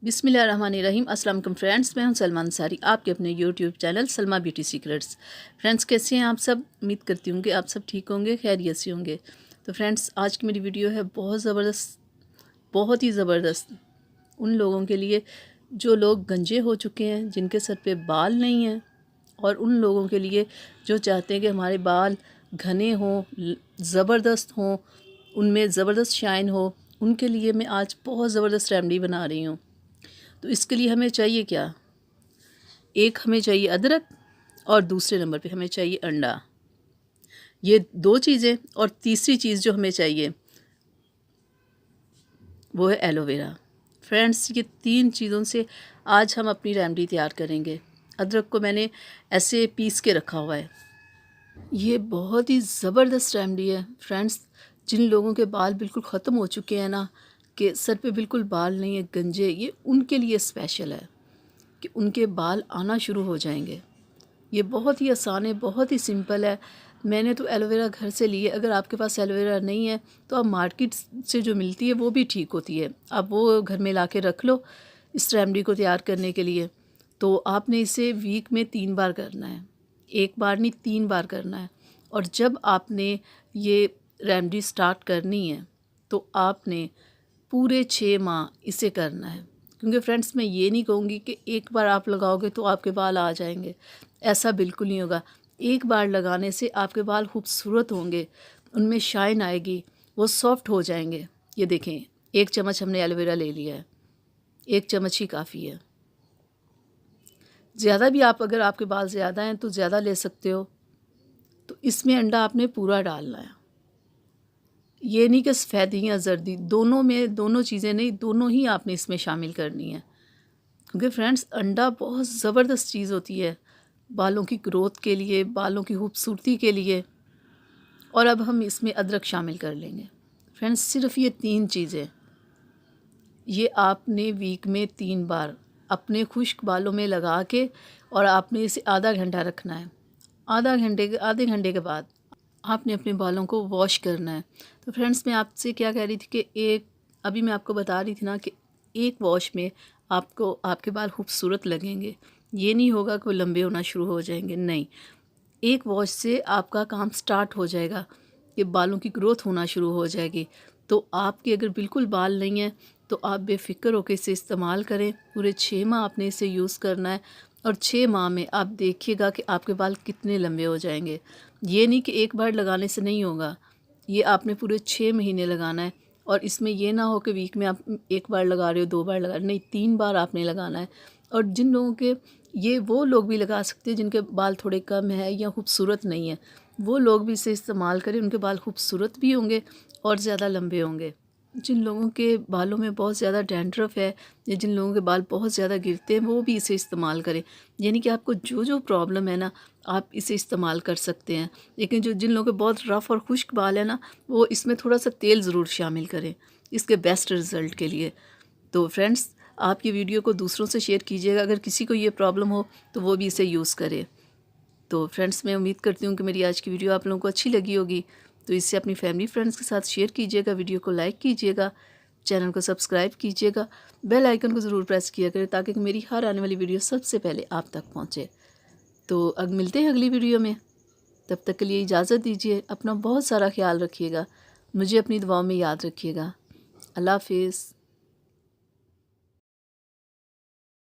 बिस्मिल्लाहिर्रहमानिर्रहीम। अस्सलाम वालेकुम फ्रेंड्स, मैं हूं सलमा अंसारी, आपके अपने YouTube channel Salma beauty secrets. Friends, कैसे हैं आप सब? उम्मीद करती हूँ कि आप सब ठीक होंगे, खैरियत से होंगे। तो फ्रेंड्स, आज की मेरी वीडियो है बहुत ज़बरदस्त, बहुत ही ज़बरदस्त उन लोगों के लिए जो लोग गंजे हो चुके हैं, जिनके सर पे बाल नहीं हैं, और उन लोगों के लिए जो चाहते हैं कि हमारे बाल घने हों, ज़बरदस्त हों, उनमें ज़बरदस्त शाइन हो। उनके लिए मैं आज बहुत ज़बरदस्त रेमेडी बना रही हूँ। तो इसके लिए हमें चाहिए क्या? एक हमें चाहिए अदरक, और दूसरे नंबर पे हमें चाहिए अंडा। ये दो चीज़ें, और तीसरी चीज़ जो हमें चाहिए वो है एलोवेरा। फ्रेंड्स, ये तीन चीज़ों से आज हम अपनी रेमेडी तैयार करेंगे। अदरक को मैंने ऐसे पीस के रखा हुआ है। ये बहुत ही ज़बरदस्त रेमेडी है फ्रेंड्स। जिन लोगों के बाल बिल्कुल ख़त्म हो चुके हैं ना, कि सर पे बिल्कुल बाल नहीं है, गंजे, ये उनके लिए स्पेशल है कि उनके बाल आना शुरू हो जाएंगे। ये बहुत ही आसान है, बहुत ही सिंपल है। मैंने तो एलोवेरा घर से ली है। अगर आपके पास एलोवेरा नहीं है तो आप मार्केट से जो मिलती है वो भी ठीक होती है, आप वो घर में ला के रख लो इस रेमेडी को तैयार करने के लिए। तो आपने इसे वीक में 3 बार करना है, एक बार नहीं 3 बार करना है। और जब आपने ये रेमेडी स्टार्ट करनी है तो आपने पूरे 6 माह इसे करना है। क्योंकि फ्रेंड्स, मैं ये नहीं कहूँगी कि एक बार आप लगाओगे तो आपके बाल आ जाएंगे, ऐसा बिल्कुल नहीं होगा। एक बार लगाने से आपके बाल खूबसूरत होंगे, उनमें शाइन आएगी, वो सॉफ्ट हो जाएंगे। ये देखें, 1 चम्मच हमने एलोवेरा ले लिया है, 1 चम्मच ही काफ़ी है। ज़्यादा भी आप, अगर आपके बाल ज़्यादा हैं तो ज़्यादा ले सकते हो। तो इसमें अंडा आपने पूरा डालना है। ये नहीं कि सफ़ेदी या जर्दी, दोनों में, दोनों चीज़ें नहीं, दोनों ही आपने इसमें शामिल करनी है। क्योंकि फ्रेंड्स, अंडा बहुत ज़बरदस्त चीज़ होती है बालों की ग्रोथ के लिए, बालों की खूबसूरती के लिए। और अब हम इसमें अदरक शामिल कर लेंगे। फ्रेंड्स, सिर्फ ये 3 चीज़ें, ये आपने वीक में 3 बार अपने खुश्क बालों में लगा के, और आपने इसे आधा घंटा रखना है। आधे घंटे के बाद आपने अपने बालों को वॉश करना है। तो फ्रेंड्स, मैं आपसे क्या कह रही थी कि अभी मैं आपको बता रही थी ना कि एक वॉश में आपको आपके बाल खूबसूरत लगेंगे। ये नहीं होगा कि वो लंबे होना शुरू हो जाएंगे, नहीं। एक वॉश से आपका काम स्टार्ट हो जाएगा कि बालों की ग्रोथ होना शुरू हो जाएगी। तो आपके अगर बिल्कुल बाल नहीं हैं तो आप बेफ़िक्र होकर इसे इस्तेमाल करें। पूरे 6 माह आपने इसे यूज़ करना है, और 6 माह में आप देखिएगा कि आपके बाल कितने लंबे हो जाएंगे। ये नहीं कि एक बार लगाने से नहीं होगा, ये आपने पूरे 6 महीने लगाना है। और इसमें ये ना हो कि वीक में आप एक बार लगा रहे हो, 2 बार लगा रहे हो, नहीं, 3 बार आपने लगाना है। और जिन लोगों के, ये वो लोग भी लगा सकते हैं जिनके बाल थोड़े कम है या खूबसूरत नहीं है, वो लोग भी इसे इस्तेमाल करें, उनके बाल खूबसूरत भी होंगे और ज़्यादा लंबे होंगे। जिन लोगों के बालों में बहुत ज़्यादा डैंड्रफ है, या जिन लोगों के बाल बहुत ज़्यादा गिरते हैं, वो भी इसे इस्तेमाल करें। यानी कि आपको जो जो प्रॉब्लम है ना, आप इसे इस्तेमाल कर सकते हैं। लेकिन जिन लोगों के बहुत रफ़ और खुश्क बाल है ना, वो इसमें थोड़ा सा तेल ज़रूर शामिल करें इसके बेस्ट रिज़ल्ट के लिए। तो फ्रेंड्स, आप ये वीडियो को दूसरों से शेयर कीजिएगा, अगर किसी को ये प्रॉब्लम हो तो वो भी इसे यूज़ करे। तो फ्रेंड्स, मैं उम्मीद करती हूँ कि मेरी आज की वीडियो आप लोगों को अच्छी लगी होगी। तो इससे अपनी फैमिली फ्रेंड्स के साथ शेयर कीजिएगा, वीडियो को लाइक कीजिएगा, चैनल को सब्सक्राइब कीजिएगा, बेल आइकन को ज़रूर प्रेस किया करें ताकि मेरी हर आने वाली वीडियो सबसे पहले आप तक पहुँचे। तो अब मिलते हैं अगली वीडियो में, तब तक के लिए इजाज़त दीजिए। अपना बहुत सारा ख्याल रखिएगा, मुझे अपनी दुआओं में याद रखिएगा। अल्लाह हाफिज़।